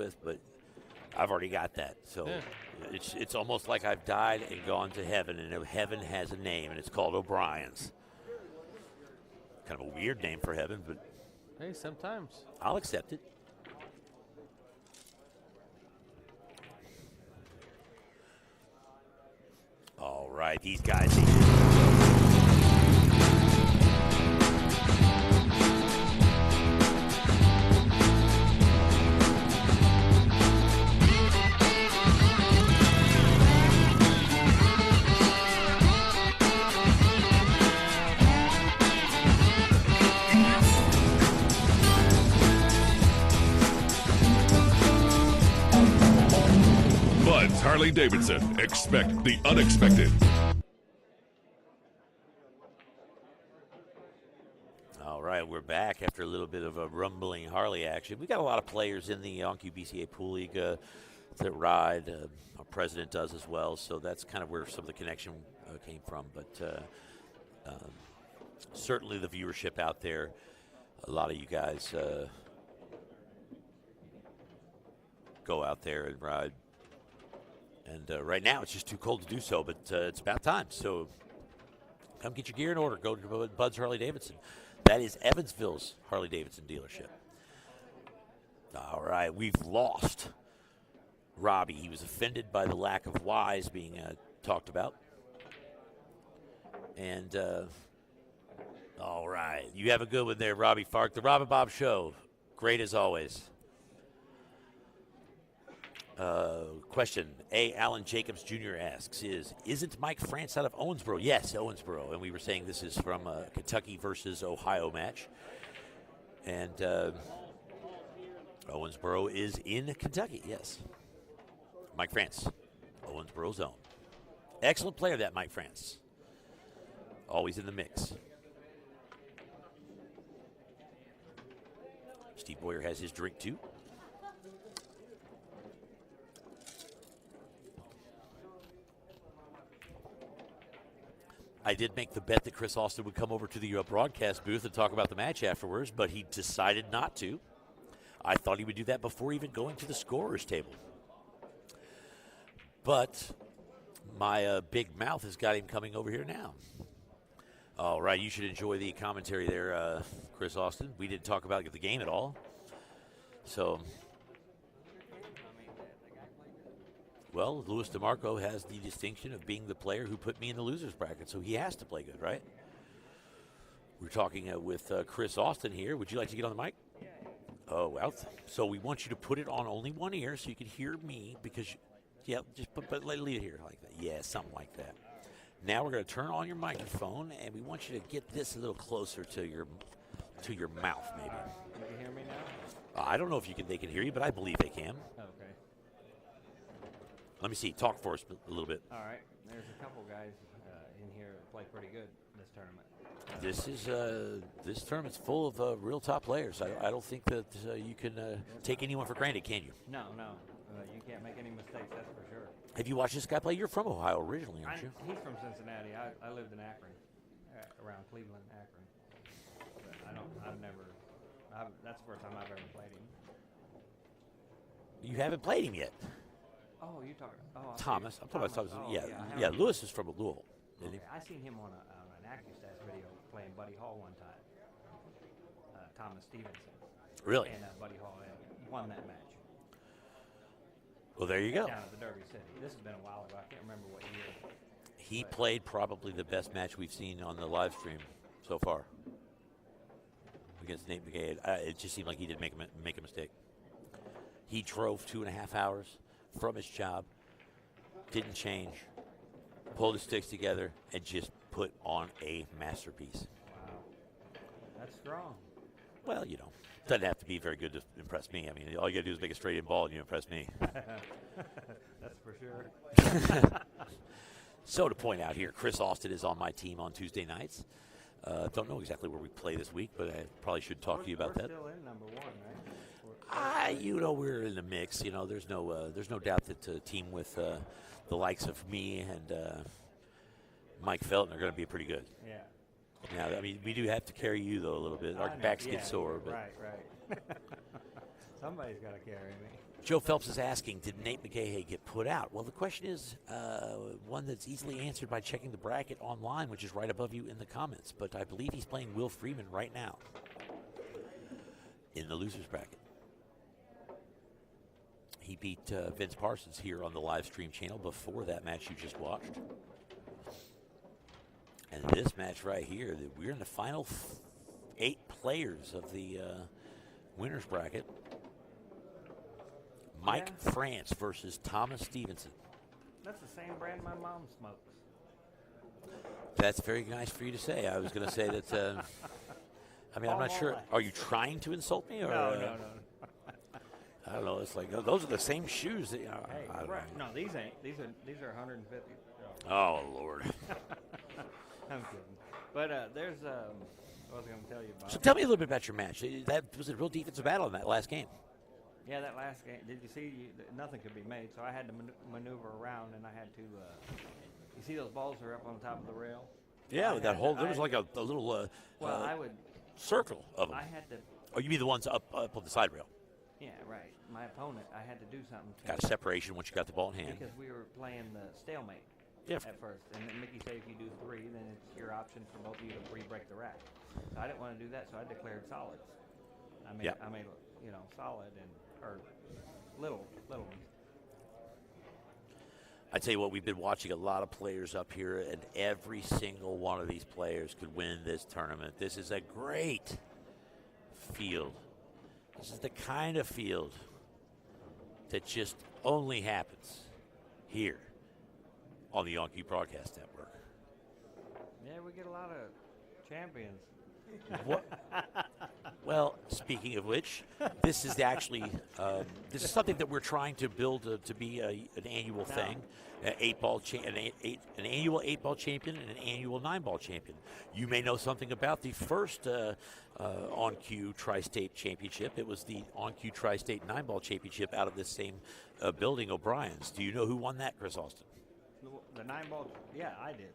with, but I've already got that. So Yeah. it's almost like I've died and gone to heaven, and heaven has a name, and it's called O'Brien's. Kind of a weird name for heaven, but Hey, sometimes. I'll accept it. All right, these guys. Bud's Harley Davidson. Expect the unexpected. All right, we're back after a little bit of a rumbling Harley action. We got a lot of players in the OnQ BCA Pool League that ride. Our president does as well, so that's kind of where some of the connection came from. But certainly the viewership out there, a lot of you guys go out there and ride. And right now it's just too cold to do so, but it's about time. So come get your gear in order. Go to Bud's Harley Davidson. That is Evansville's Harley Davidson dealership. All right, we've lost Robbie. He was offended by the lack of Y's being talked about. And all right, you have a good one there, Robbie Fark. The Rob and Bob Show, great as always. Question A. Alan Jacobs Jr. asks isn't Mike Franz out of Owensboro? Yes, Owensboro. And we were saying this is from a Kentucky versus Ohio match. And Owensboro is in Kentucky, yes. Mike Franz, Owensboro's own. Excellent player, that Mike Franz. Always in the mix. Steve Boyer has his drink too. I did make the bet that Chris Austin would come over to the broadcast booth and talk about the match afterwards, but he decided not to. I thought he would do that before even going to the scorer's table. But my big mouth has got him coming over here now. All right, you should enjoy the commentary there, Chris Austin. We didn't talk about the game at all. So, well, Louis DeMarco has the distinction of being the player who put me in the loser's bracket, so he has to play good, right? We're talking with Chris Austin here. Would you like to get on the mic? Oh, well, so we want you to put it on only one ear so you can hear me because, yeah, just leave it here like that. Yeah, something like that. Now we're going to turn on your microphone, and we want you to get this a little closer to your mouth, maybe. You can hear me now? I don't know if they can hear you, but I believe they can. Okay. Let me see. Talk for us a little bit. All right. There's a couple guys in here that play pretty good this tournament. This tournament's full of real top players. I don't think that you can take anyone for granted, can you? No. You can't make any mistakes, that's for sure. Have you watched this guy play? You're from Ohio originally, aren't you? He's from Cincinnati. I lived in Akron, around Cleveland, Akron. But that's the first time I've ever played him. You haven't played him yet. Oh, you talking? Oh, Thomas. I'm talking about Thomas. Oh, yeah. Lewis is from Louisville. Okay. I seen him on an AccuStats video playing Buddy Hall one time. Thomas Stevenson. Really? And Buddy Hall won that match. Well, there you go. Down at the Derby City. This has been a while ago. I can't remember what year. He played probably the best match we've seen on the live stream so far against Nate McGade. It just seemed like he didn't make a mistake. He drove 2.5 hours from his job, didn't change, pulled his sticks together, and just put on a masterpiece. Wow. That's strong. Well, doesn't have to be very good to impress me. I mean, all you got to do is make a straight-in ball and you impress me. That's for sure. So to point out here, Chris Austin is on my team on Tuesday nights. Don't know exactly where we play this week, but I probably should talk to you about that. We're still in number one, right? We're in the mix. There's no doubt that a team with the likes of me and Mike Felton are going to be pretty good. Yeah. Now, I mean, we do have to carry you, though, a little bit. Our backs get sore. But Right. Somebody's got to carry me. Joe Phelps is asking, did Nate McGahey get put out? Well, the question is one that's easily answered by checking the bracket online, which is right above you in the comments. But I believe he's playing Will Freeman right now in the losers bracket. He beat Vince Parsons here on the live stream channel before that match you just watched. And this match right here, we're in the final 8 players of the winners bracket. Mike Franz versus Thomas Stevenson. That's the same brand my mom smokes. That's very nice for you to say. I was going to say that. I mean, I'm not sure. Are you trying to insult me? Or, No. I don't know. It's like those are the same shoes. That, Hey, I don't right. know. No, these ain't. These are 150. Oh Lord. I'm kidding. But there's what was I going to tell you about? So tell me a little bit about your match. That was a real defensive battle in that last game. Yeah, that last game. Did you see? Nothing could be made, so I had to maneuver around, and I had to. You see those balls are up on top of the rail? Yeah, that whole there was like a little I would circle of them. I had to. Oh, you mean the ones up on the side rail? Yeah, right. My opponent, I had to do something. Got a separation once you got the ball in hand. Because we were playing the stalemate at first, and then Mickey said if you do 3, then it's your option for both of you to re-break the rack. So I didn't want to do that, so I declared solids. I made solid or little ones. I tell you what, we've been watching a lot of players up here, and every single one of these players could win this tournament. This is a great field. This is the kind of field that just only happens here on the OnCue Broadcast Network. Yeah, we get a lot of champions. What? Well, speaking of which, this is actually this is something that we're trying to build to be an annual thing, an annual 8-ball champion and an annual 9-ball champion. You may know something about the first OnCue Tri-State Championship. It was the OnCue Tri-State 9-ball championship out of this same building, O'Brien's. Do you know who won that, Chris Austin? The 9-ball, yeah, I did.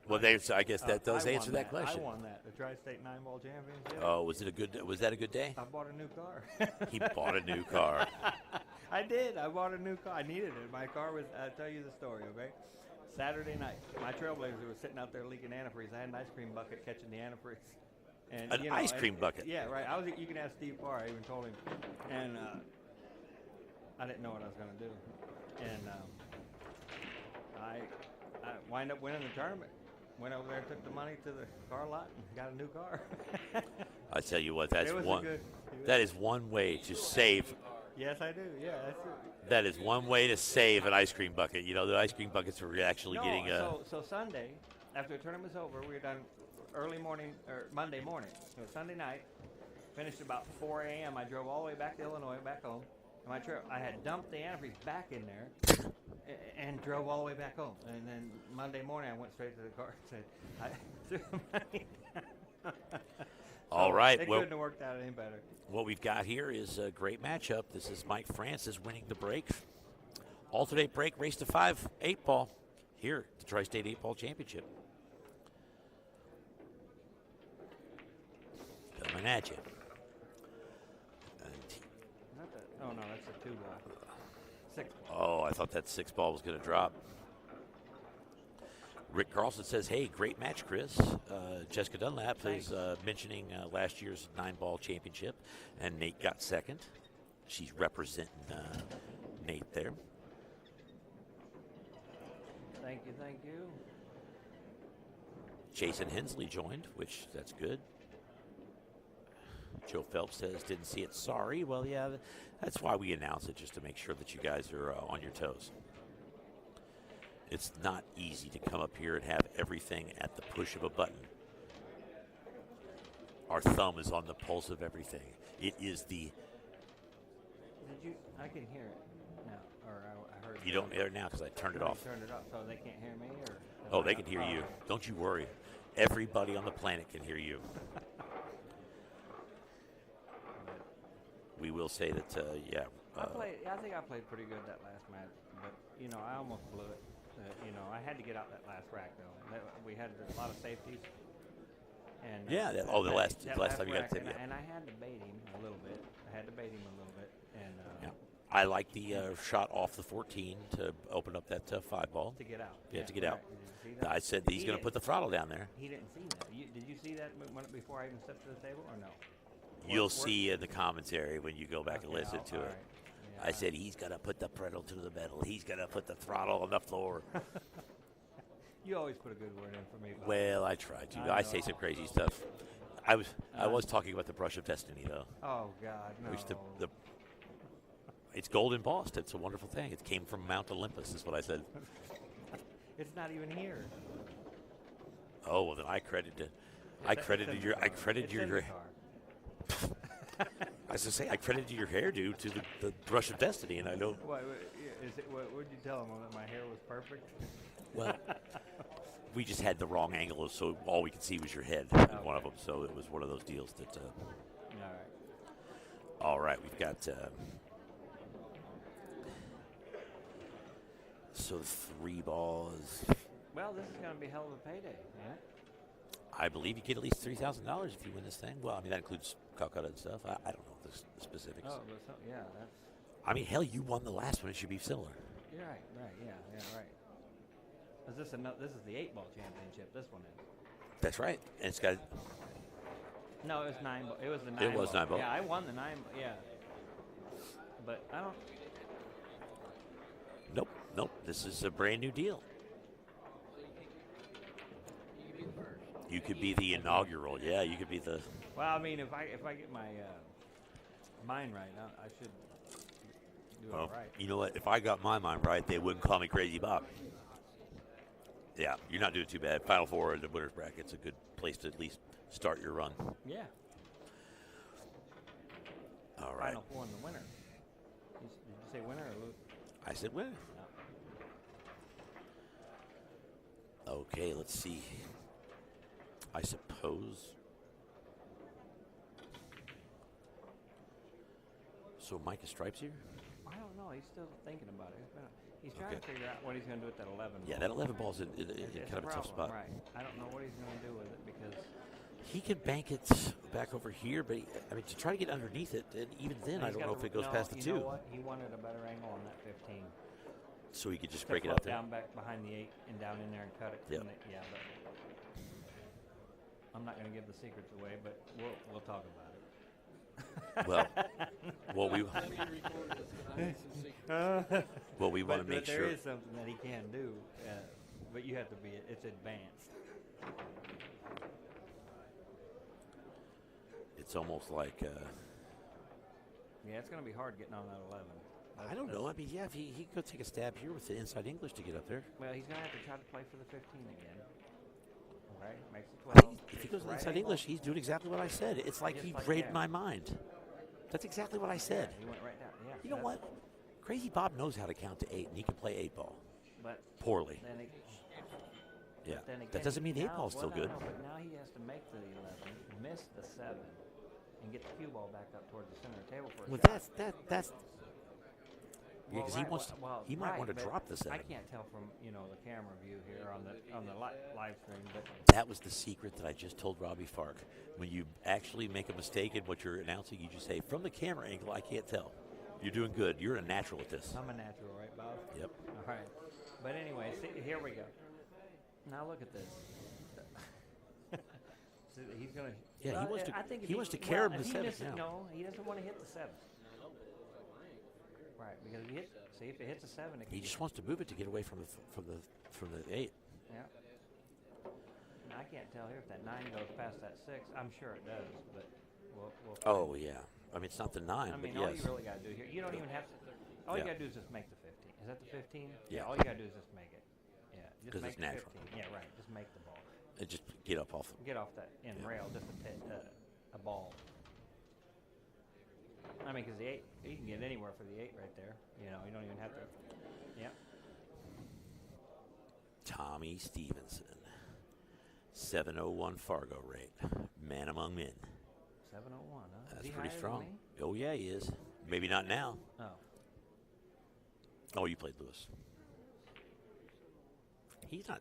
Well, I guess that does answer that question. I won that, the Tri-State 9-ball championship. Oh, was that a good day? I bought a new car. He bought a new car. I did. I bought a new car. I needed it. My car was, I'll tell you the story, okay? Saturday night, my Trailblazer was sitting out there leaking antifreeze. I had an ice cream bucket catching the antifreeze. And, An ice cream bucket? Yeah, right. You can ask Steve Parr. I even told him. And I didn't know what I was going to do. And I wind up winning the tournament. Went over there, took the money to the car lot, and got a new car. I tell you what, that is one way to save. Yes, I do. Yeah, that's it. That is one way to save an ice cream bucket. You know, the ice cream buckets are actually getting. So Sunday, after the tournament was over, we were done early morning or Monday morning. So Sunday night, finished about 4 a.m. I drove all the way back to Illinois, back home. And I had dumped the antifreeze back in there and drove all the way back home. And then Monday morning, I went straight to the car and said, I threw the money down. All right. It couldn't have worked out any better. What we've got here is a great matchup. This is Mike Francis winning the break. Alternate break, race to 5, 8-ball here at the Tri-State 8-ball championship. Coming at you. Oh, no, that's a 2-ball. 6-ball. Oh, I thought that 6-ball was going to drop. Rick Carlson says, hey, great match, Chris. Jessica Dunlap is mentioning last year's 9-ball championship, and Nate got second. She's representing Nate there. Thank you. Jason Hensley joined, which that's good. Joe Phelps says, didn't see it, sorry. Well, yeah, that's why we announce it, just to make sure that you guys are on your toes. It's not easy to come up here and have everything at the push of a button. Our thumb is on the pulse of everything. It is the... I can hear it now, or I heard it. You don't hear it now because I turned it off. Turned it off, so they can't hear me? Or oh, they can hear you. Don't you worry. Everybody on the planet can hear you. We will say that, yeah. I think I played pretty good that last match, but, I almost blew it. I had to get out that last rack, though. We had a lot of safeties. And yeah, the last time you got to and I had to bait him a little bit. And I like the shot off the 14 to open up that 5 ball. To get out. Yeah, to get right. out. Did you see that? I said he's going to put the throttle down there. He didn't see that. Did you see that before I even stepped to the table, or no? You'll see in the commentary when you go back and Okay, listen to all it. right. Yeah, I said he's got to put the pedal to the metal. He's got to put the throttle on the floor. You always put a good word in for me. Bob. Well, I try to. I I know. say some crazy stuff. I was talking about the brush of destiny, though. Oh God, no. Which it's gold embossed. It's a wonderful thing. It came from Mount Olympus, is what I said. It's not even here. Oh well, then I credited your. I credited your. I was to say I credited your hairdo to the brush of destiny, and I don't. What would you tell him that my hair was perfect? Well, we just had the wrong angle, so all we could see was your head in one of them. So it was one of those deals that. All right. All right, we've got. So 3 balls. Well, this is going to be a hell of a payday, yeah? I believe you get at least $3,000 if you win this thing. Well, I mean that includes Calcutta and stuff. I don't know the specifics. Oh, but yeah, that's. I mean, hell, you won the last one. It should be similar. You're right, yeah, right. Is this this is the 8-ball championship? This one is. That's right. And it's got. No, it was 9 ball. It was the 9. It was 9 ball. Yeah, I won the 9. Yeah. But I don't. Nope. This is a brand new deal. You could be the inaugural. Yeah, you could be the. Well, I mean, if I get my mind right, I should do all right. You know what? If I got my mind right, they wouldn't call me Crazy Bob. Yeah, you're not doing too bad. Final 4 in the winner's bracket's a good place to at least start your run. Yeah. All right. Final 4 in the winner. Did you say winner or lose? I said winner. Okay, let's see. I suppose. So Mike is stripes here? I don't know. He's still thinking about it. He's trying to figure out what he's going to do with that 11 Yeah, ball. that 11 ball's in It's kind of a tough spot. Right. I don't know what he's going to do with it because He could bank it back over here, but to try to get underneath it, and even then, I don't know if it goes past the 2. You know what? He wanted a better angle on that 15. So he could just break it out there. Down back behind the 8 and down in there and cut it. Yep. Yeah, but I'm not going to give the secrets away, but we'll talk about it. we want to make but sure. there is something that he can do, but you have to be. It's advanced. It's almost like. Yeah, it's going to be hard getting on that 11. I don't know. If he could take a stab here with the inside English to get up there. Well, he's going to have to try to play for the 15 again. Right? Makes it 12. If he goes to inside English, he's doing exactly what I said. It's like he read my mind. That's exactly what I said. Yeah, he went right down. Yeah. You know what? Crazy Bob knows how to count to 8, and he can play 8 ball. But poorly. Then Yeah. then again, That doesn't mean the 8 ball is still good. No, but now he has to make the 11, miss the 7, and get the cue ball back up towards the center of the table for a Well, shot. that's. Yeah, because he wants to. He might want to but drop the 7. I can't tell from the camera view here on the live stream, but That was the secret that I just told Robbie Fark. When you actually make a mistake in what you're announcing, you just say, from the camera angle, I can't tell. You're doing good. You're a natural at this. I'm a natural, right, Bob? Yep. All right. But anyway, see, here we go. Now look at this. So he's gonna. Yeah, well, he wants to. I think if he wants to carry him if to he 7 misses- now. No, he doesn't want to hit the 7. Right, because if it hits a 7, it can He just wants to move it to get away from the 8. Yeah. And I can't tell here if that 9 goes past that 6. I'm sure it does, but we'll Oh yeah. It's not the 9, I but mean, all yes. you really got to do here, you don't even have to. All you Yeah. got to do is just make the 15. Is that the 15? Yeah. All you got to do is just make it. Yeah. Just 'Cause make it's the natural. 15. Yeah, right. Just make the ball. Just get up off. Get off that end Yeah. rail, just a ball. I mean, because the 8, you can get anywhere for the 8 right there. You don't even have to. Yeah. Tommy Stevenson, 701 Fargo rate, man among men. 701, huh? Is That's he pretty higher than strong. me? Oh yeah, he is. Maybe not now. Oh. Oh, you played Lewis. He's not.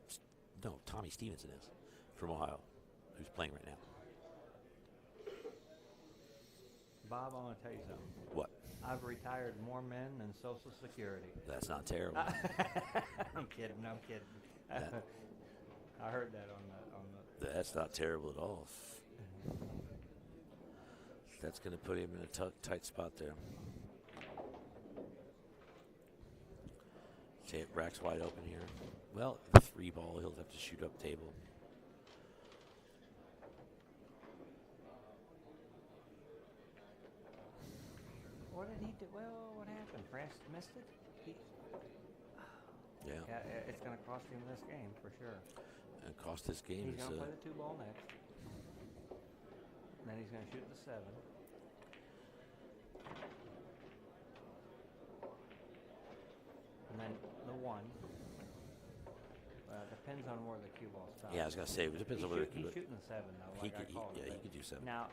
No, Tommy Stevenson is from Ohio, who's playing right now. Bob, I want to tell you something. What? I've retired more men than Social Security. That's not terrible. I'm kidding. I heard that on the. That's not terrible at all. That's going to put him in a tight spot there. Say it racks wide open here. Well, 3 ball, he'll have to shoot up table. What did he do? Well, what happened? Franz missed it? Yeah. It's going to cost him this game for sure. And cost this game. He's going to play the 2 ball next. And then he's going to shoot the 7. And then the 1. Depends on where the cue ball stops. Yeah, I was going to say, it depends on where the cue ball. He's shooting the 7, though. He could do 7. Now,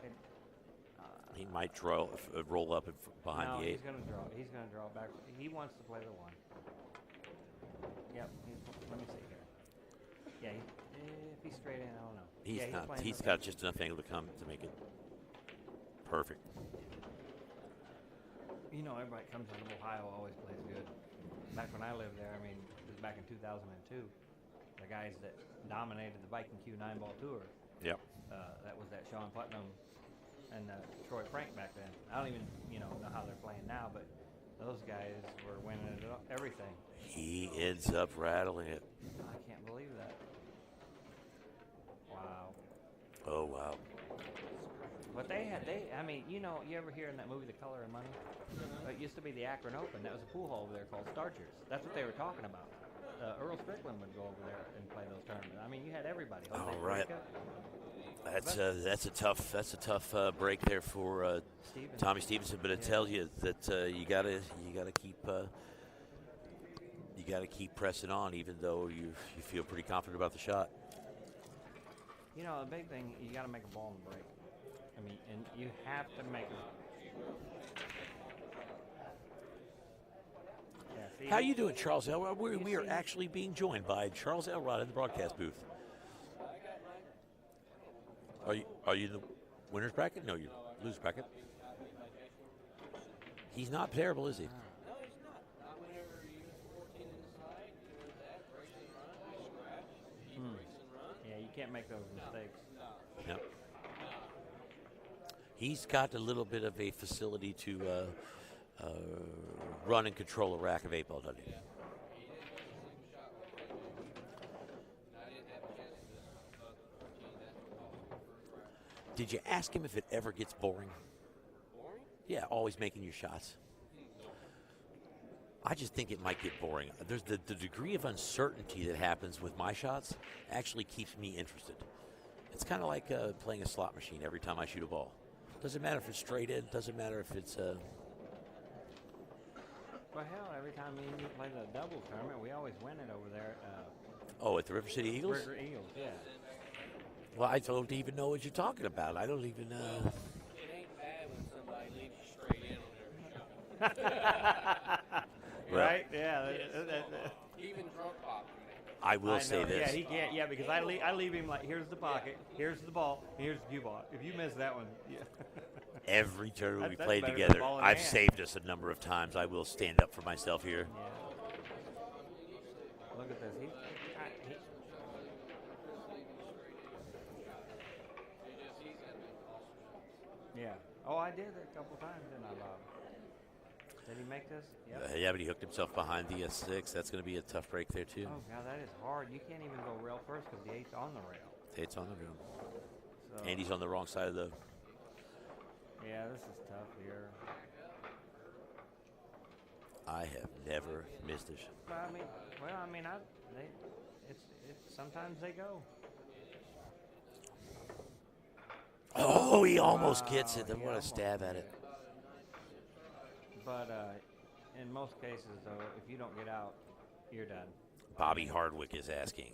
he might roll up behind the 8. He's going to draw back. He wants to play the 1. Yep. Let me see here. Yeah, if he's straight in, I don't know. He's got just enough angle to come to make it perfect. You know, everybody that comes from Ohio always plays good. Back when I lived there, I mean, it was back in 2002. The guys that dominated the Viking Q 9-ball tour. Yep. That was that Sean Putnam and Troy Frank back then. I don't even know how they're playing now, but those guys were winning everything. He ends up rattling it. I can't believe that. Wow. Oh, wow. But I mean, you ever hear in that movie The Color of Money? It used to be the Akron Open. That was a pool hall over there called Starchers. That's what they were talking about. Earl Strickland would go over there and play those tournaments. I mean, you had everybody. All right. That's a tough break there for Tommy Stevenson, but it tells you that you gotta keep pressing on, even though you feel pretty confident about the shot. The big thing, you got to make a ball in the break. I mean, and you have to make it. Yeah, how you doing, Charles Elrod? We are actually being joined by Charles Elrod in the broadcast booth. Are you in the winner's bracket? No, you're loser's bracket. He's not terrible, is he? No, he's not. Not whenever you're 14 inside, you're that, brace and run, you scratch, you brace and run. Yeah, you can't make those mistakes. Yep. He's got a little bit of a facility to run and control a rack of 8-ball, doesn't he? Did you ask him if it ever gets boring? Boring? Yeah, always making your shots. I just think it might get boring. There's the degree of uncertainty that happens with my shots actually keeps me interested. It's kind of like playing a slot machine every time I shoot a ball. Doesn't matter if it's straight in. Doesn't matter if it's. Well, hell, every time me and you play the doubles tournament, we always win it over there. At the River City Eagles? River Eagles, yeah. Well, I don't even know what you're talking about. I don't even know. It ain't bad when somebody leaves you straight in on every shot. Right? Yeah. Even drunk pop. I will say this. Yeah, he can't. Yeah, because I leave him like, here's the pocket, here's the ball, and here's the cue ball. If you miss that one, yeah. Every tournament we That's played better than together, ball in I've hand. saved us a number of times. I will stand up for myself here. Yeah. Look at this. Yeah. Oh, I did it a couple times, didn't I, Bob? Did he make this? Yep. Yeah, but he hooked himself behind the 6. That's going to be a tough break there, too. Oh, God, that is hard. You can't even go rail first because the 8's on the rail. 8's on the rail. So, And he's on the wrong side of the... Yeah, this is tough here. I have never missed a shot. But sometimes they go. Oh, he almost gets it. Then he what a almost stab at it. But in most cases, though, if you don't get out, you're done. Bobby Hardwick is asking,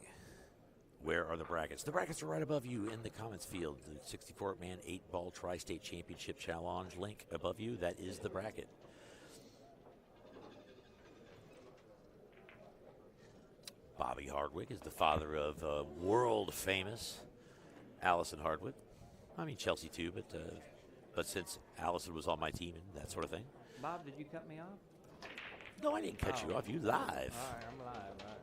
where are the brackets? The brackets are right above you in the comments field. The 64-man 8-ball Tri-State Championship Challenge link above you. That is the bracket. Bobby Hardwick is the father of world-famous Allison Hardwick. I mean, Chelsea too, but since Allison was on my team and that sort of thing. Bob, did you cut me off? No, I didn't cut you off. You live. All right, I'm live. All right.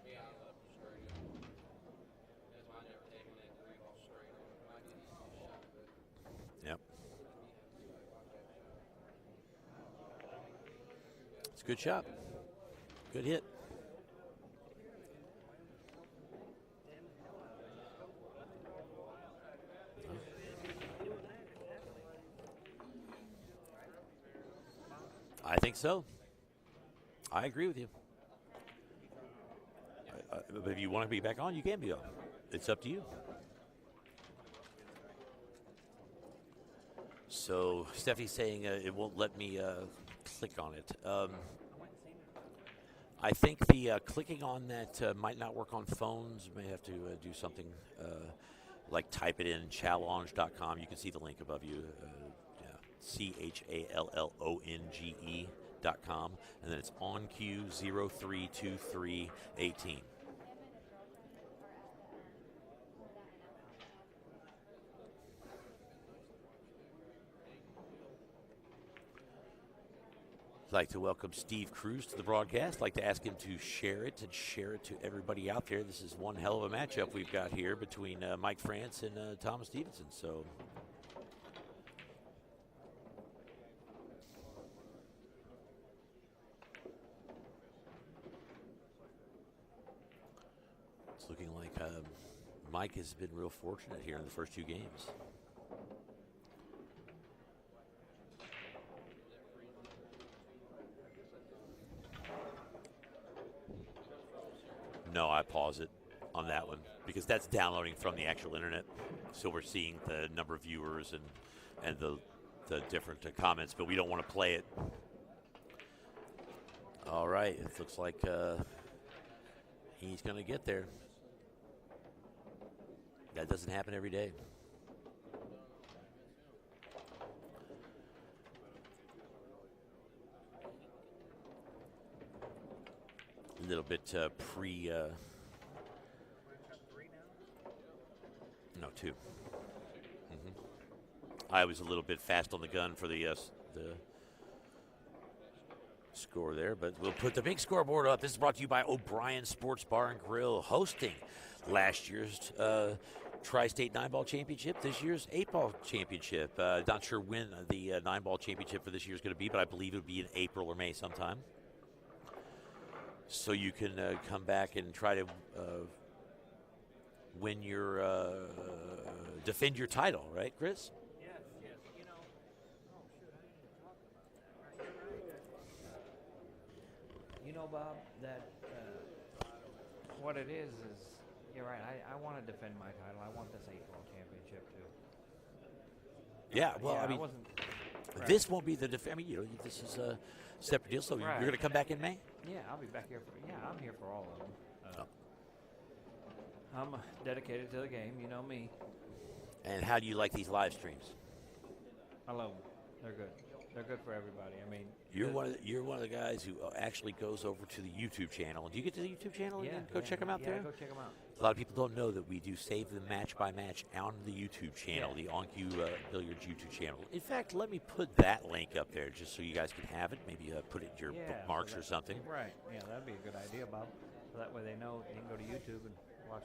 Yeah, I love him straight up. That's why I never take him that 3-ball straight on. I get his shot, but Yep. It's a good shot. Good hit. I think so. I agree with you. But if you want to be back on, you can be on. It's up to you. So Steffi's saying it won't let me click on it. I think the clicking on that might not work on phones. May have to do something like type it in challonge.com. You can see the link above you. CHALLONGE.com, and then it's OnQ032318. I'd like to welcome Steve Cruz to the broadcast. I'd like to ask him to share it and share it to everybody out there. This is one hell of a matchup we've got here between Mike Franz and Thomas Stevenson. So. It's looking like Mike has been real fortunate here in the first two games. No, I pause it on that one because that's downloading from the actual internet. So we're seeing the number of viewers and the different comments, but we don't want to play it. All right, it looks like he's going to get there. That doesn't happen every day. A little bit no, 2. I was a little bit fast on the gun for the score there, but we'll put the big scoreboard up. This is brought to you by O'Brien Sports Bar and Grill, hosting last year's Tri-State 9-Ball Championship, this year's 8-Ball Championship. Not sure when the 9-Ball Championship for this year is going to be, but I believe it will be in April or May sometime. So you can come back and try to win your defend your title, right, Chris? Yes. You know. Oh shoot! I didn't even talk about that. Right, you know, Bob, that what it is you're right. I want to defend my title. I want this 8-ball championship too. Yeah. Well, yeah, I mean, wasn't. Right. this won't be the I mean, this is a separate deal. So Right. you're going to come back in May. Yeah, I'll be back here for. Yeah, I'm here for all of them. I'm dedicated to the game. You know me. And how do you like these live streams? I love them. They're good. They're good for everybody. I mean, You're one of the guys who actually goes over to the YouTube channel. Do you get to the YouTube channel and go check them out there? Yeah, go check them out. A lot of people don't know that we do save the match by match on the YouTube channel, the OnQ Billiards YouTube channel. In fact, let me put that link up there just so you guys can have it. Maybe put it in your bookmarks or something. Right. Yeah, that'd be a good idea, Bob. So that way they know you can go to YouTube and watch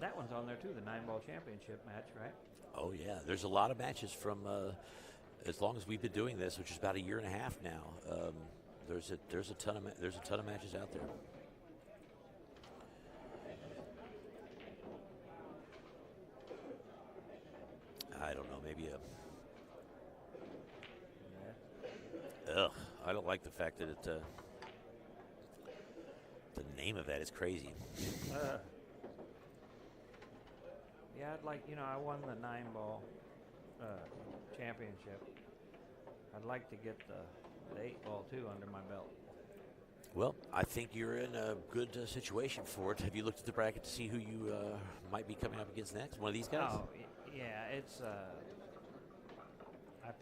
that one's on there too, the 9-ball championship match, right? Oh yeah, there's a lot of matches from as long as we've been doing this, which is about a year and a half now. There's a ton of matches out there. I don't know, maybe I don't like the fact that the name of that is crazy. Yeah, I'd like, I won the 9-ball championship. I'd like to get the 8-ball too under my belt. Well, I think you're in a good situation for it. Have you looked at the bracket to see who you might be coming up against next? One of these guys? Oh, yeah, it's I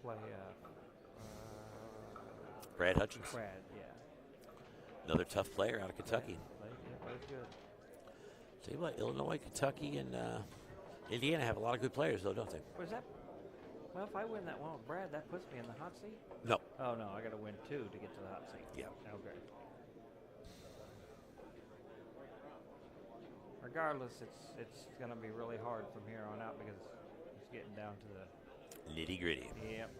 play Brad Hutchins. Brad, yeah. Another tough player out of Kentucky. Plays good. Tell you what, Illinois, Kentucky, and Indiana have a lot of good players, though, don't they? Was that? Well, if I win that one with Brad, that puts me in the hot seat. No. Oh no, I got to win 2 to get to the hot seat. Yeah. Okay. Regardless, it's going to be really hard from here on out because it's getting down to the Nitty gritty. Yep.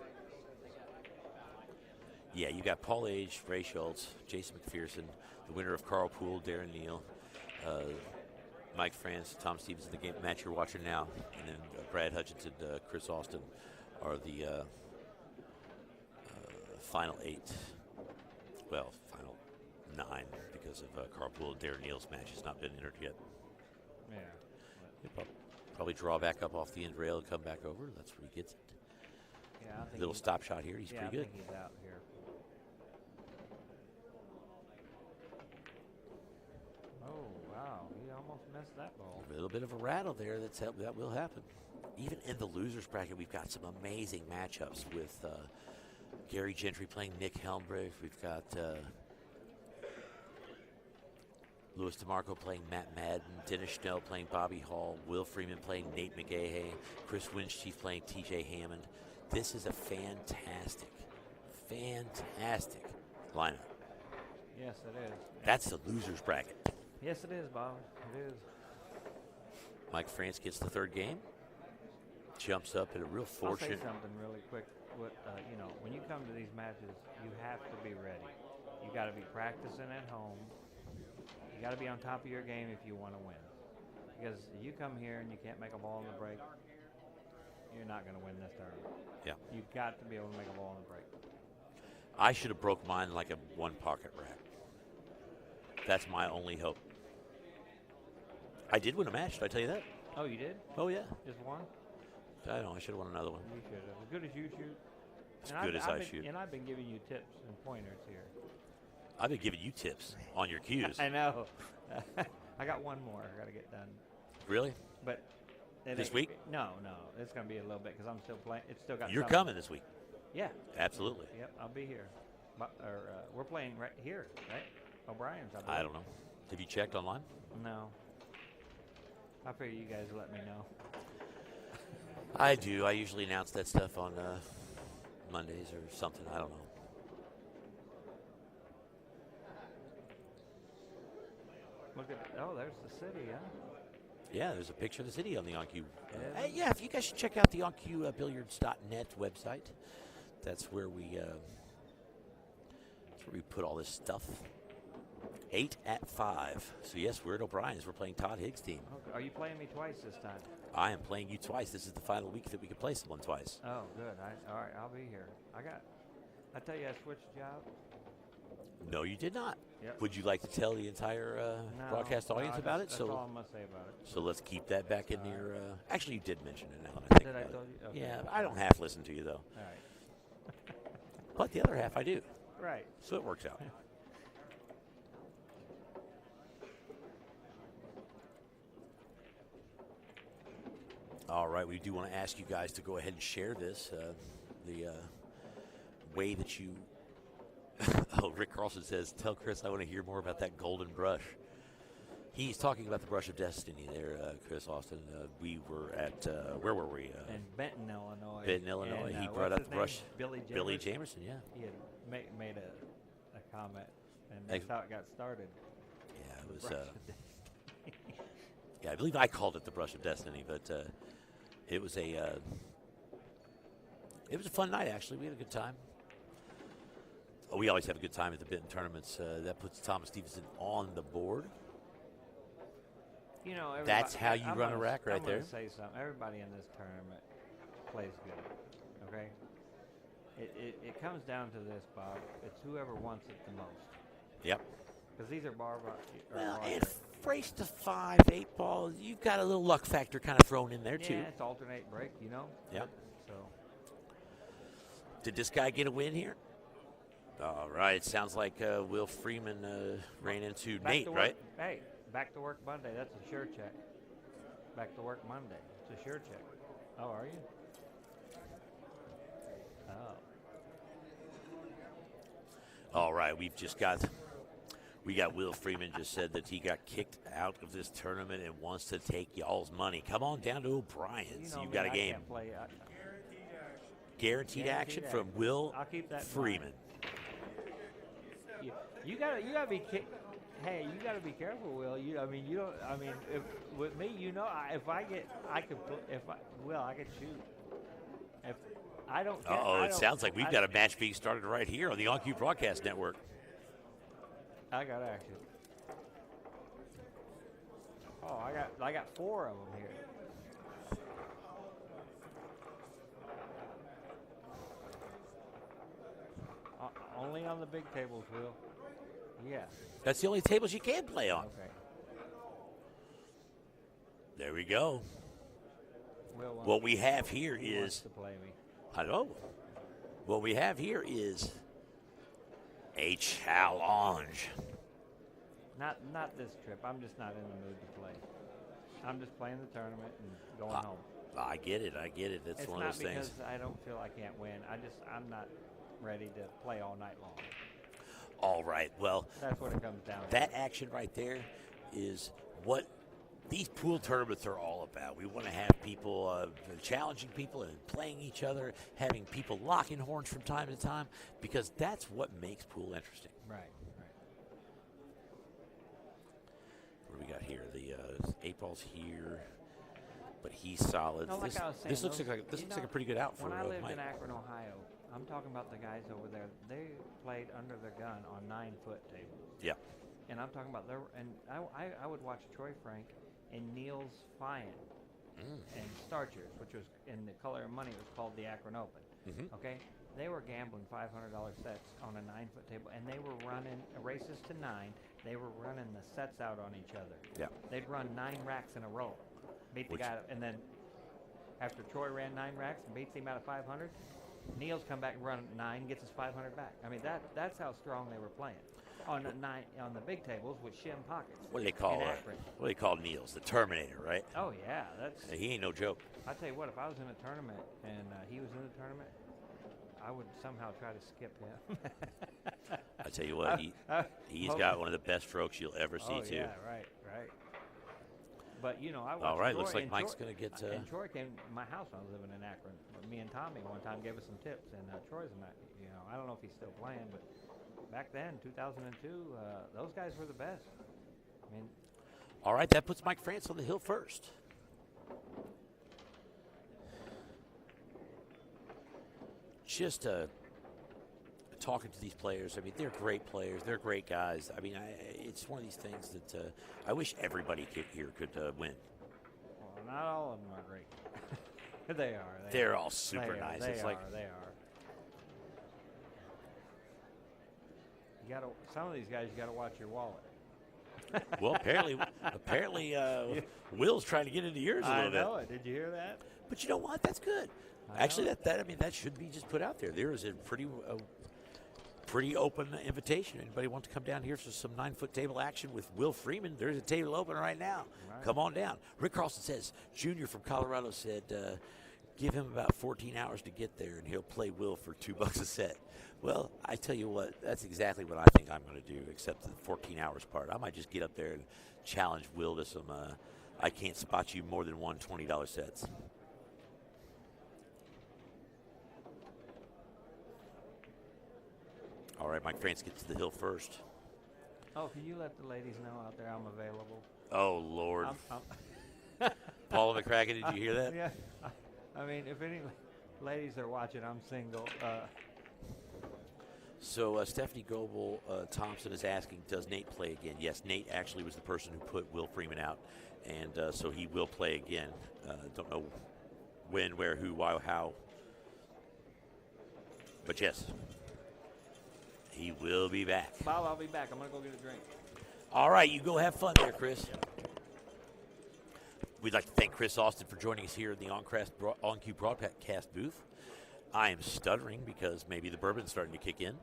Yeah, you got Paul Age, Ray Schultz, Jason McPherson, the winner of Carl Poole, Darren Neal, Mike Franz, Tom Stevenson, the game match you're watching now, and then Brad Hutchins and Chris Austin are the final 8. Well, final 9 because of Carl Poole and Darren Neal's match has not been entered yet. Yeah. He'll probably draw back up off the end rail and come back over. That's where he gets it. Yeah, I think Little stop shot here. He's yeah, pretty good. I think he's out here. Oh wow, he almost missed that ball. A little bit of a rattle there. That will happen. Even in the losers bracket, we've got some amazing matchups with Gary Gentry playing Nick Helmbrich. We've got Louis DeMarco playing Matt Madden, Dennis Schnell playing Bobby Hall, Will Freeman playing Nate McGahey, Chris Winchchief playing TJ Hammond. This is a fantastic lineup. Yes, it is. That's the losers bracket. Yes, it is, Bob. It is. Mike France gets the 3rd game. Jumps up at a real I'll fortunate. say something really quick. When you come to these matches, you have to be ready. You got to be practicing at home. You got to be on top of your game if you want to win. Because you come here and you can't make a ball in the break, you're not going to win this tournament. Yeah. You've got to be able to make a ball in the break. I should have broke mine like a one pocket rack. That's my only hope. I did win a match. Did I tell you that? Oh, you did? Oh yeah. Just one? I know. I should have won another one. You should have. As good as you shoot. As good as I been, shoot. And I've been giving you tips and pointers here. I've been giving you tips on your cues. I know. I got one more I got to get done. Really? But this week? No. It's going to be a little bit because I'm still playing. It's still got. You're something. coming this week. Yeah. Absolutely. Yep, I'll be here. We're playing right here, right? O'Brien's. I don't know. Have you checked online? No. I figure you guys let me know. I do. I usually announce that stuff on Mondays or something. I don't know. Look at there's the city, huh? Yeah, there's a picture of the city on the OnQ. Yeah. Yeah, if you guys should check out the OnQBilliards.net website. That's where we put all this stuff. 8 at 5. So yes, we're at O'Brien's. We're playing Todd Higgs' team. Okay. Are you playing me twice this time? I am playing you twice. This is the final week that we can play someone twice. Oh, good. All right, I'll be here. I tell you, I switched jobs. No, you did not. Yep. Would you like to tell the entire broadcast audience about it? That's all I'm gonna say about it. So let's keep that back in your. Actually, you did mention it now that I think Did I about tell it. you? Okay. Yeah, I don't half listen to you though. All right. But the other half I do. Right. So it works out. All right, we do want to ask you guys to go ahead and share this. The way that you. Oh, Rick Carlson says, "Tell Chris I want to hear more about that golden brush." He's talking about the brush of destiny there, Chris Austin. We were at where were we? In Benton, Illinois. Benton, Illinois. And, he brought what's up the his brush. name? Billy Jamerson, yeah. He had made a comment, and that's how it got started. Yeah, it was. Brush of destiny. Yeah, I believe I called it the brush of destiny, but it was a fun night. Actually, we had a good time. Oh, we always have a good time at the Benton tournaments. That puts Thomas Stevenson on the board. You know, That's how you I'm run a gonna- rack right I'm there. gonna say something. Everybody in this tournament plays good. Okay. It comes down to this, Bob. It's whoever wants it the most. Yep. Because these are bar. Well, and race to 5, 8 ball, you've got a little luck factor kind of thrown in there too. Yeah, it's alternate break, you know. Yep. So Did this guy get a win here? All right. Sounds like Will Freeman ran into Back Nate, to work. right? Hey, back to work Monday. That's a sure check. Back to work Monday. It's a sure check. Oh, are you? Oh. All right. We got Will Freeman just said that he got kicked out of this tournament and wants to take y'all's money. Come on down to O'Brien's. You know You've me, got a I game. can't play. Guaranteed action from Will I'll keep that in Freeman. You gotta be. Hey, you gotta be careful, Will. You don't. I mean, if with me, if I get, I could. I could shoot. If I don't. It sounds like we've got a match being started right here on the OnCue Broadcast Network. I got action. Oh, I got 4 of them here. Only on the big tables, Will. Yes. That's the only tables you can play on. Okay. There we go. Will What we have here he wants is, to play me. I know. What we have here is a challenge. Not this trip. I'm just not in the mood to play. I'm just playing the tournament and going home. I get it. That's It's one not of those because things. I don't feel I can't win. I'm not ready to play all night long. All right. Well, That's what it comes down to. that action right there is what these pool tournaments are all about. We want to have people challenging people and playing each other, having people locking horns from time to time, because that's what makes pool interesting. Right. What do we got here? The 8-ball's here, but he's solid. No, like I was saying, this looks those- like you know, a pretty good out for When I lived Mike. in Akron, Ohio, I'm talking about the guys over there. They played under the gun on 9-foot tables. Yeah. And I'm talking about I would watch Troy Frank and Niels Fyan and Starchers, which was in the Color of Money. It was called the Akron Open. Mhm. Okay, they were gambling $500 sets on a 9-foot table, and they were running races to 9. They were running the sets out on each other. Yeah. They'd run 9 racks in a row, beat the Which- guy, and then after Troy ran 9 racks and beats him out of 500, Niels come back and run 9, gets his 500 back. I mean that's how strong they were playing on the big tables with shim pockets. What do they call in Akron. what do they call Niels? The Terminator, right? Oh yeah, that's. He ain't no joke. I tell you what, if I was in a tournament and he was in the tournament, I would somehow try to skip him. I tell you what, he's got one of the best strokes you'll ever see too. Yeah, right. But I watched All right, Troy, looks like and Mike's Troy- going to get. And Troy came to my house when I was living in Akron. Me and Tommy one time gave us some tips, and Troy's not. I don't know if he's still playing, but back then, 2002, those guys were the best. I mean, All right, that puts Mike Franz on the hill first. Just talking to these players, I mean, they're great players. They're great guys. I mean, it's one of these things that I wish everybody here could win. well, not all of them are great. They are. They're all super They nice. Are, It's they like are. They are. Some of these guys, you got to watch your wallet. well, apparently, Will's trying to get into yours a little bit. I know it. Did you hear that? But you know what? That's good. I Actually, know. that should be just put out there. There is a pretty open invitation. Anybody want to come down here for some 9-foot table action with Will Freeman? There's a table open right now. Right. Come on down. Rick Carlson says, Junior from Colorado said, give him about 14 hours to get there, and he'll play Will for $2 a set. Well, I tell you what, that's exactly what I think I'm going to do, except the 14 hours part. I might just get up there and challenge Will to some I can't spot you more than one $20 sets. All right, Mike France gets to the hill first. Oh, can you let the ladies know out there I'm available? Oh, Lord. I'm Paula McCracken, did you hear that? Yeah. I mean, if any ladies are watching, I'm single. So Stephanie Goebel Thompson is asking, does Nate play again? Yes, Nate actually was the person who put Will Freeman out, and so he will play again. Don't know when, where, who, why, how. But yes, he will be back. Bob, I'll be back. I'm going to go get a drink. All right, you go have fun there, Chris. We'd like to thank Chris Austin for joining us here in the OnCue Broadcast booth. I am stuttering because maybe the bourbon's starting to kick in.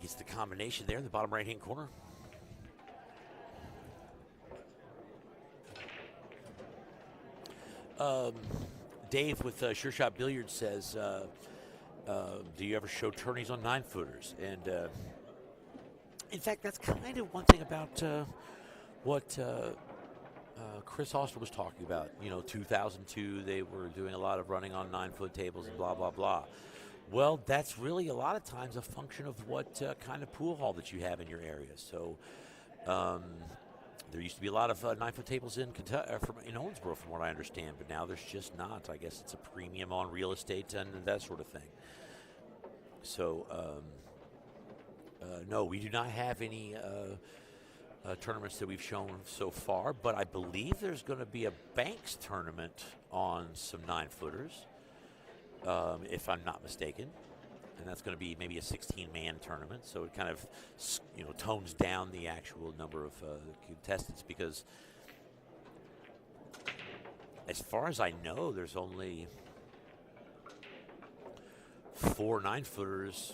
gets the combination there in the bottom right-hand corner. Dave with Sure Shot Billiards says, do you ever show tourneys on 9-footers? And in fact, that's kind of one thing about what Chris Oster was talking about. 2002, they were doing a lot of running on 9-foot tables and blah, blah, blah. Well, that's really a lot of times a function of what kind of pool hall that you have in your area. So there used to be a lot of 9-foot tables in in Owensboro, from what I understand, but now there's just not. I guess it's a premium on real estate and that sort of thing. So, no, we do not have any tournaments that we've shown so far, but I believe there's going to be a Banks tournament on some 9-footers, if I'm not mistaken. And that's going to be maybe a 16-man tournament, so it kind of, tones down the actual number of contestants, because as far as I know, there's only 4 9-footers.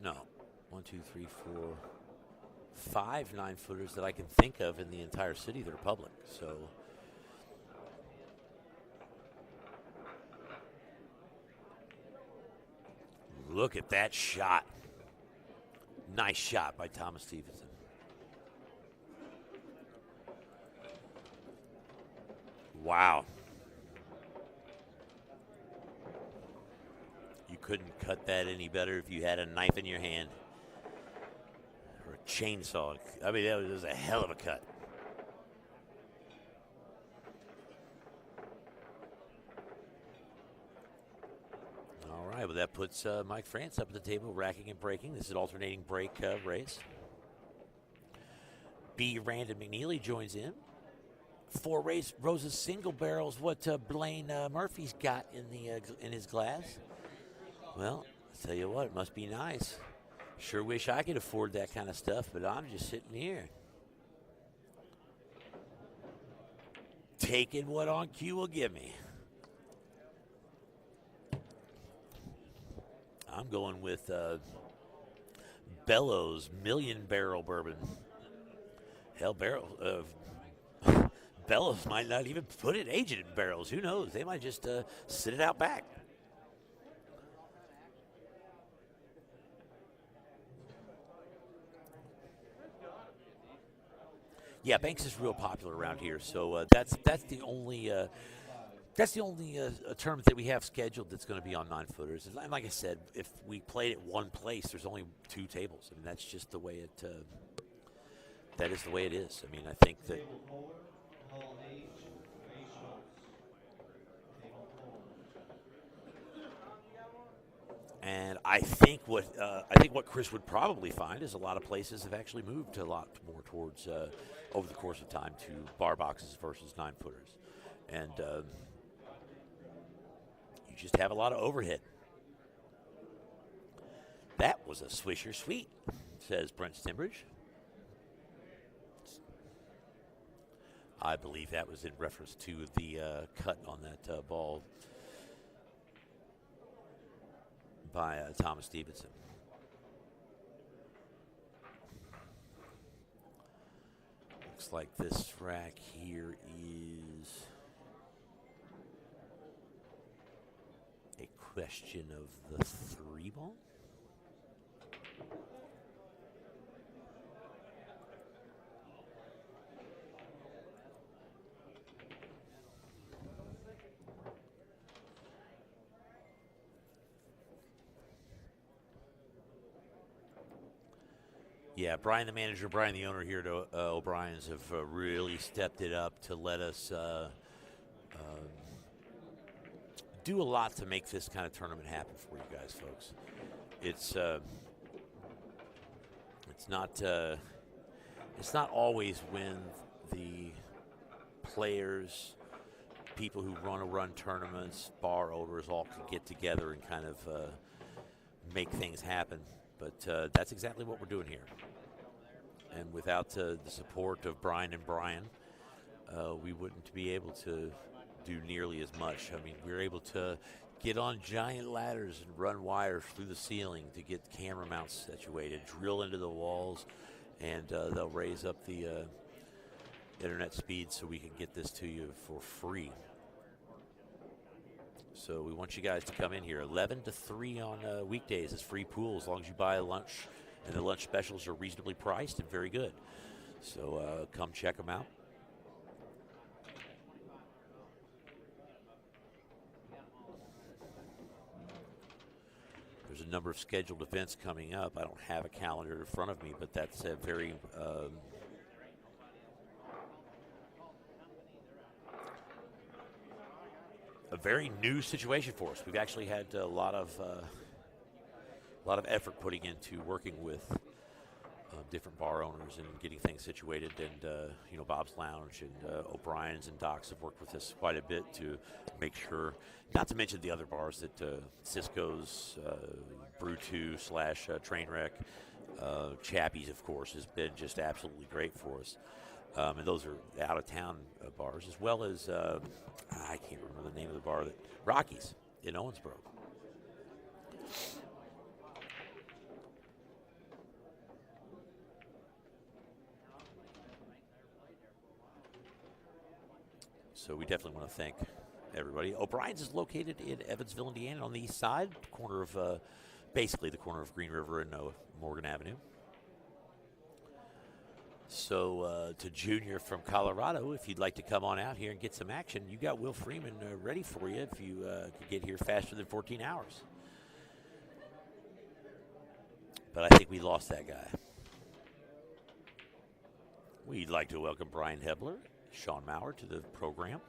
No, 1, 2, 3, 4, 5 9-footers that I can think of in the entire city that are public. So. Look at that shot. Nice shot by Thomas Stevenson. Wow. You couldn't cut that any better if you had a knife in your hand. Or a chainsaw. I mean, that was a hell of a cut. Well, that puts Mike Franz up at the table, racking and breaking. This is an alternating break race. B. Randon McNeely joins in. 4 Rose's single barrels. What Blaine Murphy's got in his glass. Well, I'll tell you what, it must be nice. Sure wish I could afford that kind of stuff, but I'm just sitting here, taking what On Cue will give me. I'm going with Bellows Million Barrel Bourbon. Hell, Bellows might not even put it aged in barrels. Who knows? They might just sit it out back. Yeah, Banks is real popular around here, so that's the only. That's the only tournament that we have scheduled that's going to be on 9-footers. And like I said, if we played at one place, there's only 2 tables. I mean, that's just the way it. That is the way it is. I mean, I think that. And I think what Chris would probably find is a lot of places have actually moved a lot more towards over the course of time to bar boxes versus 9-footers, and. You just have a lot of overhead. That was a Swisher Sweet, says Brent Stimbridge. I believe that was in reference to the cut on that ball by Thomas Stevenson. Looks like this rack here is a question of the 3-ball. Yeah, Brian the manager, Brian the owner here to O'Brien's have really stepped it up to let us do a lot to make this kind of tournament happen for you guys, folks. It's not always when the players, people who run tournaments, bar owners all can get together and kind of make things happen. But that's exactly what we're doing here. And without the support of Brian and Brian, we wouldn't be able to do nearly as much. I mean, we're able to get on giant ladders and run wires through the ceiling to get camera mounts situated, drill into the walls, and they'll raise up the internet speed so we can get this to you for free. So we want you guys to come in here. 11 to 3 on weekdays is free pool as long as you buy a lunch, and the lunch specials are reasonably priced and very good. So come check them out. There's a number of scheduled events coming up. I don't have a calendar in front of me, but that's a very new situation for us. We've actually had a lot of effort putting into working with different bar owners and getting things situated. And Bob's Lounge and O'Brien's and Doc's have worked with us quite a bit to make sure. Not to mention the other bars that Cisco's, Brew 2 / Trainwreck, Chappie's, of course, has been just absolutely great for us. And those are out-of-town bars, as well as, I can't remember the name of the bar, Rocky's in Owensboro. So we definitely want to thank everybody. O'Brien's is located in Evansville, Indiana, on the east side, corner of, basically the corner of Green River and Morgan Avenue. So to Junior from Colorado, if you'd like to come on out here and get some action, you got Will Freeman ready for you if you could get here faster than 14 hours. But I think we lost that guy. We'd like to welcome Brian Hebler, Sean Maurer to the program.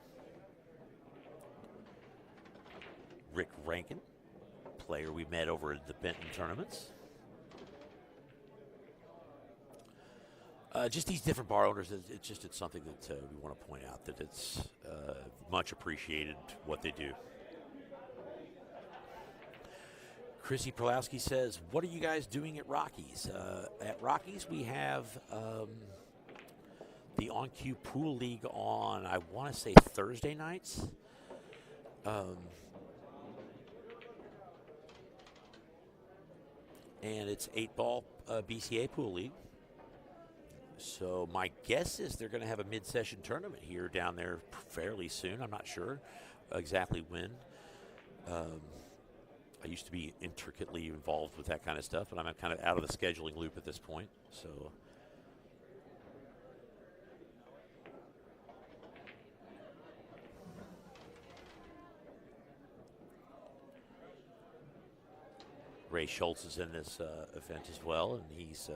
Rick Rankin, player we met over at the Benton tournaments. Just these different bar owners, it's something that we want to point out, that it's much appreciated what they do. Chrissy Prolowski says, what are you guys doing at Rockies? At Rockies, we have the On-Cue Pool League on, I want to say, Thursday nights. And it's 8-ball BCA Pool League. So my guess is they're going to have a mid-session tournament here down there fairly soon. I'm not sure exactly when. I used to be intricately involved with that kind of stuff, but I'm kind of out of the scheduling loop at this point. So Ray Schultz is in this event as well, and he's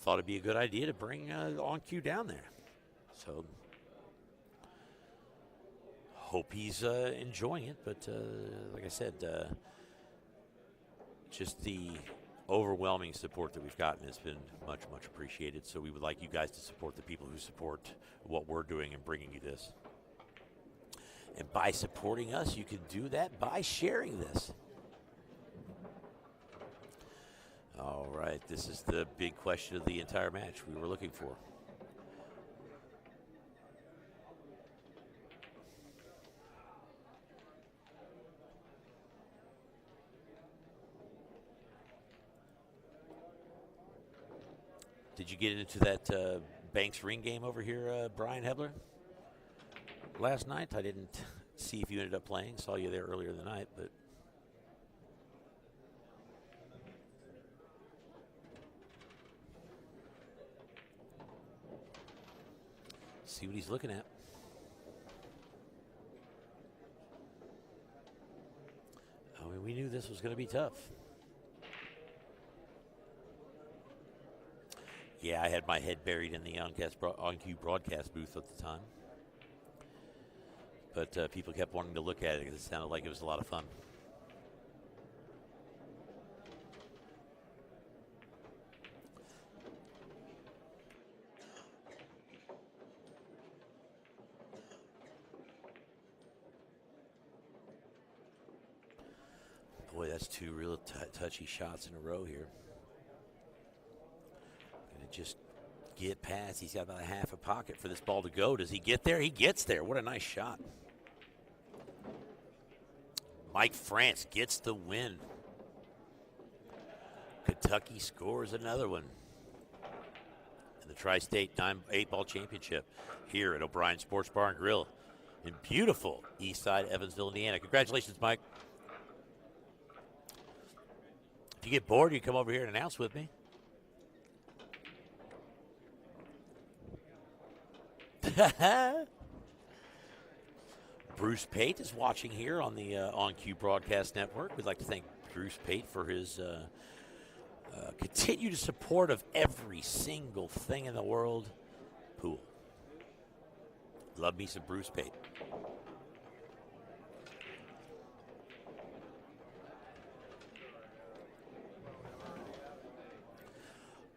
thought it'd be a good idea to bring On-Cue down there. So hope he's enjoying it, but like I said, just the overwhelming support that we've gotten has been much, much appreciated. So we would like you guys to support the people who support what we're doing and bringing you this. And by supporting us, you can do that by sharing this. All right, this is the big question of the entire match we were looking for. Did you get into that Banks ring game over here, Brian Hebler? Last night, I didn't see if you ended up playing. Saw you there earlier in the night, but see what he's looking at. I mean, we knew this was going to be tough. Yeah, I had my head buried in the On-Cue broadcast booth at the time. But people kept wanting to look at it because it sounded like it was a lot of fun. Boy, that's two real touchy shots in a row here. Gonna just get past. He's got about a half a pocket for this ball to go. Does he get there? He gets there. What a nice shot. Mike Franz gets the win. Kentucky scores another one in the Tri-State 8-ball championship here at O'Brien Sports Bar and Grill in beautiful Eastside, Evansville, Indiana. Congratulations, Mike. If you get bored, you come over here and announce with me. Bruce Pate is watching here on the On Cue Broadcast Network. We'd like to thank Bruce Pate for his continued support of every single thing in the world pool. Love me some Bruce Pate.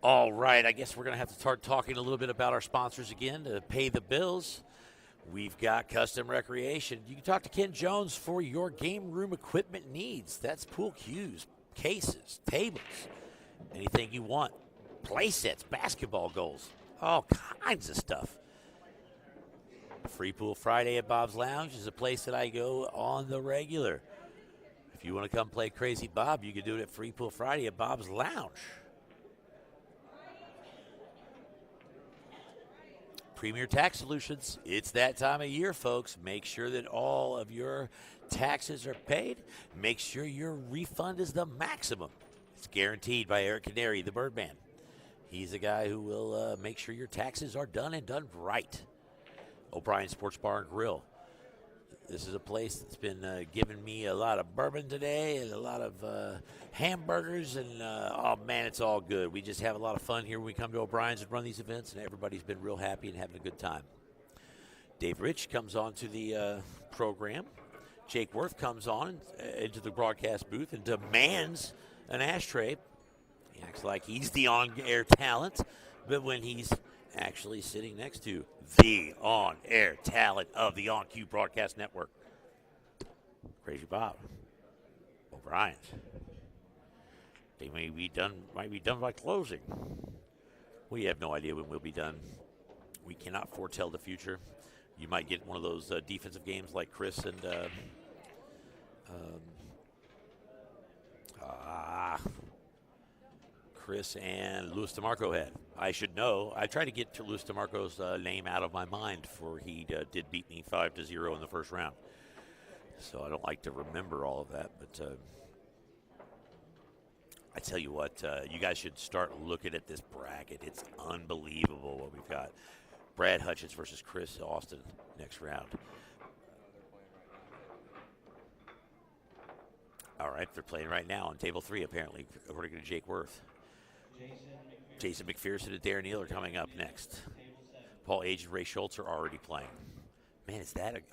All right, I guess we're going to have to start talking a little bit about our sponsors again to pay the bills. We've got Custom Recreation. You can talk to Ken Jones for your game room equipment needs. That's pool cues, cases, tables, anything you want. Play sets, basketball goals, all kinds of stuff. Free Pool Friday at Bob's Lounge is a place that I go on the regular. If you want to come play Crazy Bob, you can do it at Free Pool Friday at Bob's Lounge. Premier Tax Solutions. It's that time of year, folks. Make sure that all of your taxes are paid. Make sure your refund is the maximum. It's guaranteed by Eric Canary, the Birdman. He's a guy who will make sure your taxes are done and done right. O'Brien Sports Bar and Grill. This is a place that's been giving me a lot of bourbon today and a lot of hamburgers, and oh man, it's all good. We just have a lot of fun here when we come to O'Brien's and run these events, and everybody's been real happy and having a good time. Dave Rich comes on to the program. Jake Worth comes on into the broadcast booth and demands an ashtray. He acts like he's the on-air talent, but when he's actually sitting next to the on-air talent of the On Cue Broadcast Network, Crazy Bob, O'Brien's. They might be done by closing. We have no idea when we'll be done. We cannot foretell the future. You might get one of those defensive games like Chris and Louis DeMarco had. I should know. I tried to get to Louis DeMarco's name out of my mind, for he did beat me 5-0 in the first round. So I don't like to remember all of that, but I tell you what, you guys should start looking at this bracket. It's unbelievable what we've got. Brad Hutchins versus Chris Austin next round. All right, they're playing right now on table 3, apparently, according to Jake Worth. Jason McPherson and Darren Neal are coming up next. Paul Age and Ray Schultz are already playing. Man,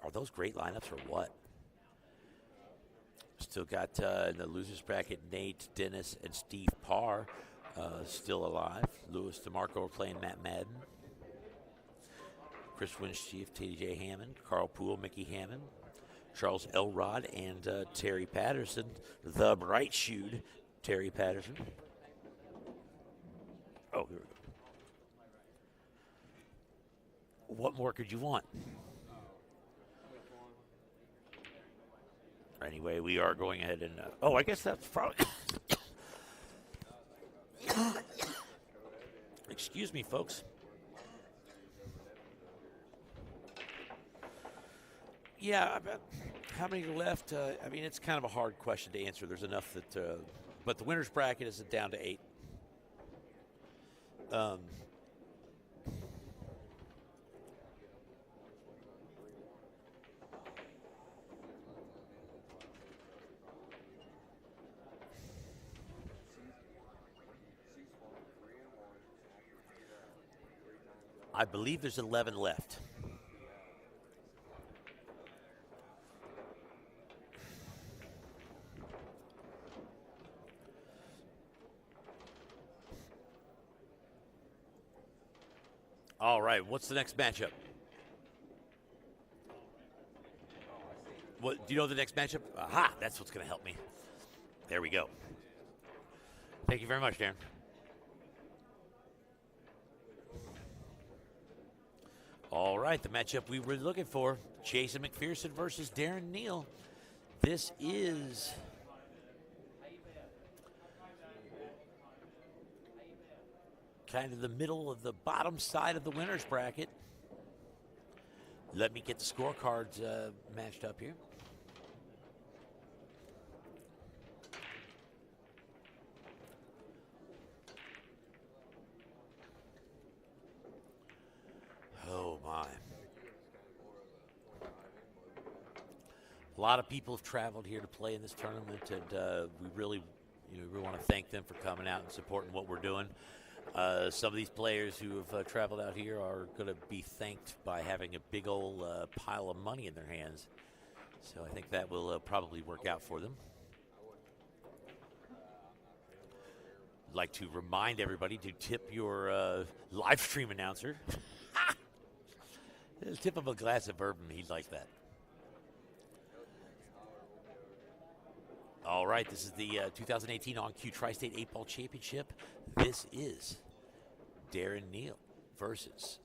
are those great lineups or what? Still got in the losers bracket Nate Dennis and Steve Parr still alive. Louis DeMarco are playing Matt Madden. Chris Winchief, TJ Hammond, Carl Poole, Mickey Hammond, Charles Elrod, and Terry Patterson, the bright-shoed Terry Patterson. Oh, here we go. What more could you want? Anyway, we are going ahead and... I guess that's probably... Excuse me, folks. Yeah, how many are left? I mean, it's kind of a hard question to answer. There's enough that... but the winner's bracket is down to 8. I believe there's 11 left. All right, what's the next matchup? What do you know the next matchup? Aha, that's what's going to help me. There we go. Thank you very much, Darren. All right, the matchup we were looking for, Jason McPherson versus Darren Neal. This is kind of the middle of the bottom side of the winner's bracket. Let me get the scorecards matched up here. Oh my. A lot of people have traveled here to play in this tournament, and we really want to thank them for coming out and supporting what we're doing. Some of these players who have traveled out here are going to be thanked by having a big old pile of money in their hands. So I think that will probably work out for them. I'd like to remind everybody to tip your live stream announcer. Tip him a glass of bourbon. He'd like that. All right, this is the 2018 On-Q Tri-State 8-Ball Championship. This is Darren Neal versus